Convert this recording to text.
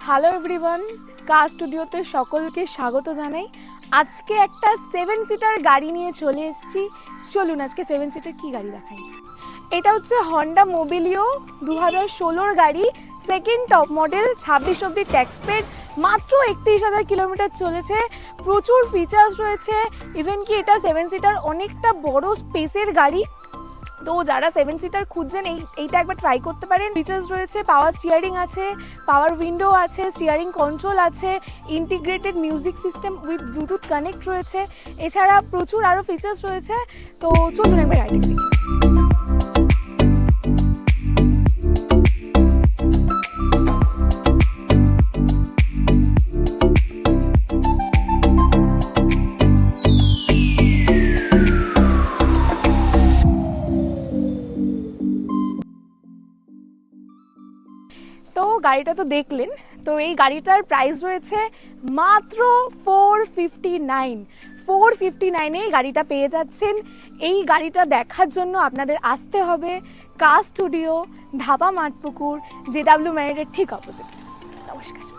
Hello everyone, কার স্টুডিওতে সকলকে স্বাগত জানাই। আজকে একটা 7 সিটার গাড়ি নিয়ে চলে এসেছি। চলুন আজকে 7 সিটার কি গাড়ি দেখাই। এটা হচ্ছে হন্ডা মোবিলিও 2016 গাড়ি, সেকেন্ড টপ মডেল, 26 অব্দি ট্যাক্স পেড, মাত্র 31,000 কিলোমিটার চলেছে। প্রচুর ফিচার্স রয়েছে, ইভেন কি এটা 7 সিটার অনেকটা বড় স্পেসের গাড়ি। তো যারা 7 সিটার খুঁজছেন এইটা একবার ট্রাই করতে পারেন। ফিচার্স রয়েছে, পাওয়ার স্টিয়ারিং আছে, পাওয়ার উইন্ডো আছে, স্টিয়ারিং কন্ট্রোল আছে, integrated music system with Bluetooth connect রয়েছে, এছাড়া প্রচুর আরও ফিচার্স রয়েছে। তো চলুন একবার গাড়িটা দেখি। তো গাড়িটা তো দেখলেন। তো এই গাড়িটার প্রাইস রয়েছে মাত্র 459 এই গাড়িটা পেয়ে যাচ্ছেন। এই গাড়িটা দেখার জন্য আপনাদের আসতে হবে কার স্টুডিও, ধাবা মাঠপুকুর, JW ম্যারিটের ঠিক অপোজিট। নমস্কার।